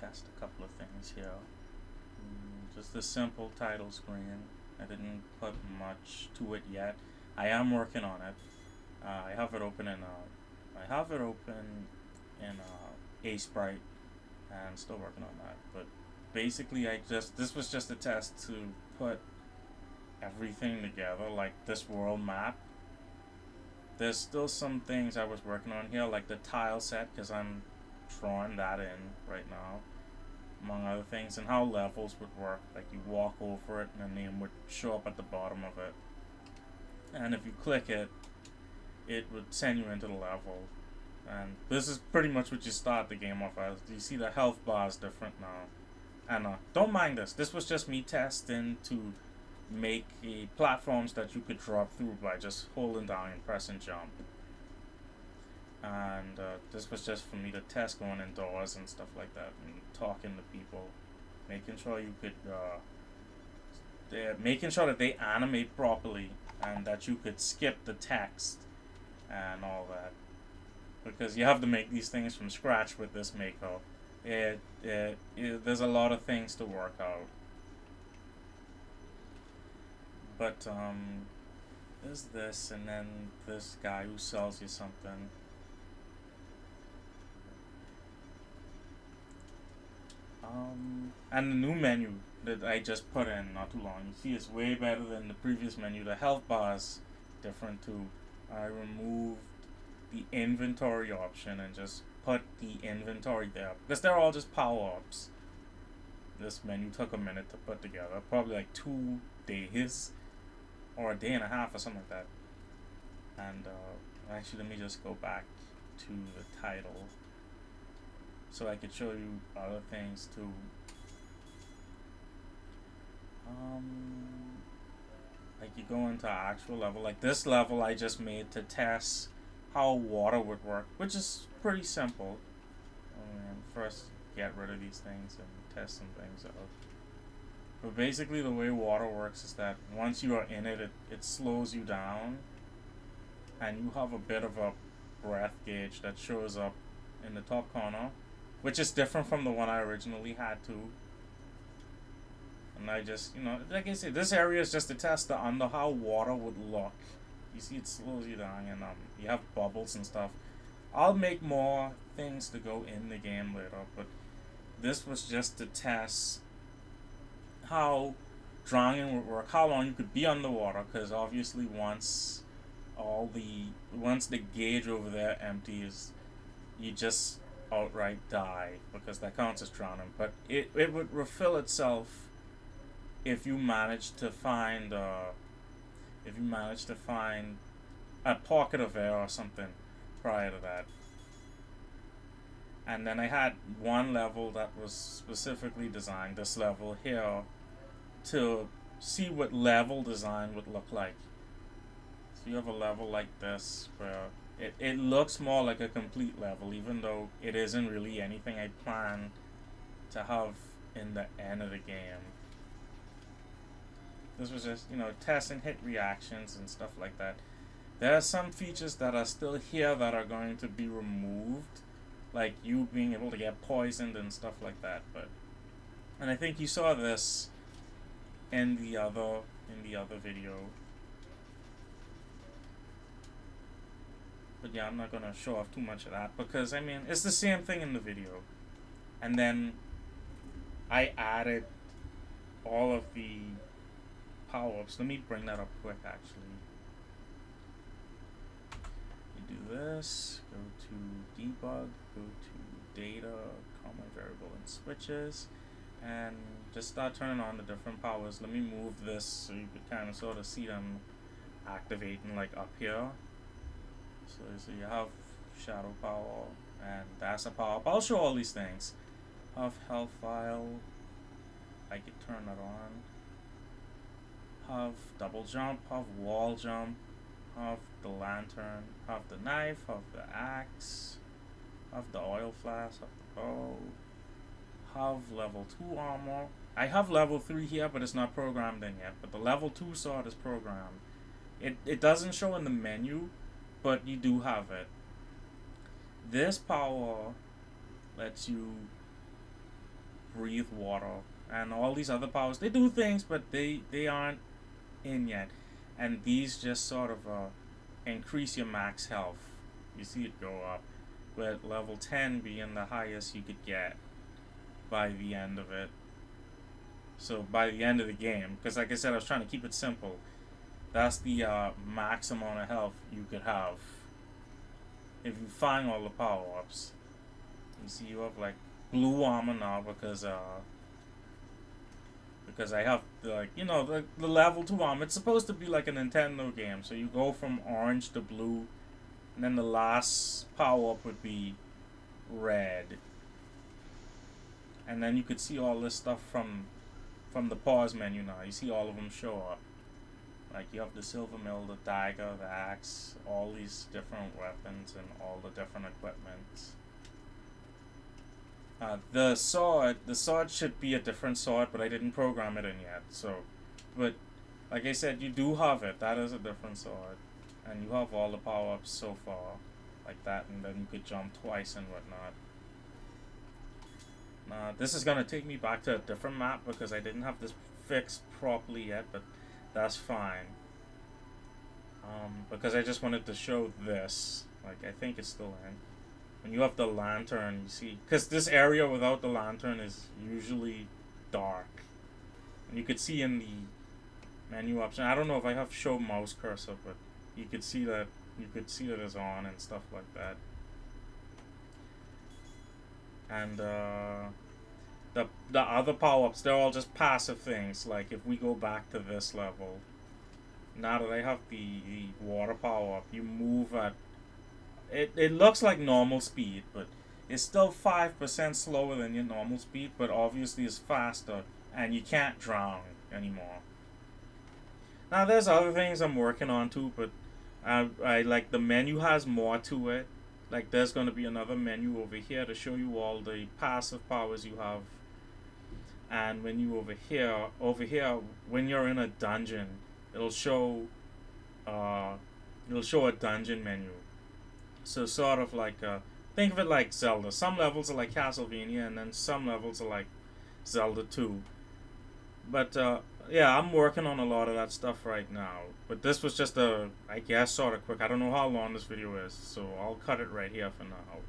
test a couple of things here. Just a simple title screen. I didn't put much to it yet. I am working on it. I have it open in Sprite, and still working on that. But basically, this was just a test to put everything together, like this world map. There's still some things I was working on here, like the tile set, because I'm drawing that in right now, among other things, and how levels would work. Like you walk over it, and the name would show up at the bottom of it, and if you click it, it would send you into the level. And this is pretty much what you start the game off as. You see the health bar is different now. And don't mind this. This was just me testing to make platforms that you could drop through by just holding down and pressing jump. And this was just for me to test going indoors and stuff like that, and talking to people, making sure you could, making sure that they animate properly and that you could skip the text and all that, because you have to make these things from scratch with this Mako. There's a lot of things to work out. But there's this, and then this guy who sells you something. And the new menu that I just put in not too long, you see, it's way better than the previous menu. The health bar is different too. I removed the inventory option and just put the inventory there, because they're all just power-ups. This menu took a minute to put together, probably like 2 days or a day and a half or something like that. And actually, let me just go back to the title so I could show you other things too. Like you go into actual level, like this level I just made to test how water would work, which is pretty simple. First, get rid of these things and test some things out. But basically, the way water works is that once you are in it, it slows you down, and you have a bit of a breath gauge that shows up in the top corner, which is different from the one I originally had too. And I just, like I said, this area is just a test on how water would look. You see, it slows you down, and you have bubbles and stuff. I'll make more things to go in the game later, but this was just to test how drowning would work, how long you could be underwater, because obviously once the gauge over there empties, you just outright die, because that counts as drowning. But it would refill itself if you manage to find a pocket of air or something prior to that. And then I had one level that was specifically designed, this level here, to see what level design would look like. So you have a level like this where it looks more like a complete level, even though it isn't really anything I plan to have in the end of the game. This was just, test and hit reactions and stuff like that. There are some features that are still here that are going to be removed, like you being able to get poisoned and stuff like that. And I think you saw this in the other video. But yeah, I'm not gonna show off too much of that, because it's the same thing in the video. And then I added all of the power-ups. Let me bring that up quick, actually. You do this, go to debug, go to data, common variable and switches, and just start turning on the different powers. Let me move this so you could kind of sort of see them activating, like up here. So you have shadow power, and that's a power up. I'll show all these things. Have health file, I could turn that on. Have double jump, have wall jump, have the lantern, have the knife, have the axe, have the oil flask, have the bow, have level 2 armor. I have level 3 here, but it's not programmed in yet. But the level 2 sword is programmed. It doesn't show in the menu, but you do have it. This power lets you breathe water. And all these other powers, they do things, but they aren't in yet. And these just sort of increase your max health. You see it go up, with level 10 being the highest you could get by the end of it. So by the end of the game, because like I said, I was trying to keep it simple. That's the max amount of health you could have if you find all the power-ups. You see you have like blue armor now because I have the level 2 armor. It's supposed to be like a Nintendo game, so you go from orange to blue, and then the last power-up would be red. And then you could see all this stuff from the pause menu now. You see all of them show up. Like you have the silver mill, the dagger, the axe, all these different weapons and all the different equipment. The sword should be a different sword, but I didn't program it in yet. So, but like I said, you do have it. That is a different sword, and you have all the power-ups so far, like that, and then you could jump twice and whatnot. This is gonna take me back to a different map because I didn't have this fixed properly yet, but that's fine. Because I just wanted to show this. Like, I think it's still in. When you have the lantern, you see, because this area without the lantern is usually dark. And you could see in the menu option, I don't know if I have show mouse cursor, but you could see that it's on and stuff like that. And the other power-ups, they're all just passive things. Like if we go back to this level, now that I have the water power-up, you move at it looks like normal speed, but it's still 5% slower than your normal speed, but obviously it's faster, and you can't drown anymore. Now there's other things I'm working on too, but I like the menu has more to it. Like there's going to be another menu over here to show you all the passive powers you have. And when you over here, when you're in a dungeon, it'll show a dungeon menu. So sort of like think of it like Zelda. Some levels are like Castlevania, and then some levels are like Zelda 2. But yeah, I'm working on a lot of that stuff right now. But this was just I guess, sort of quick. I don't know how long this video is, so I'll cut it right here for now.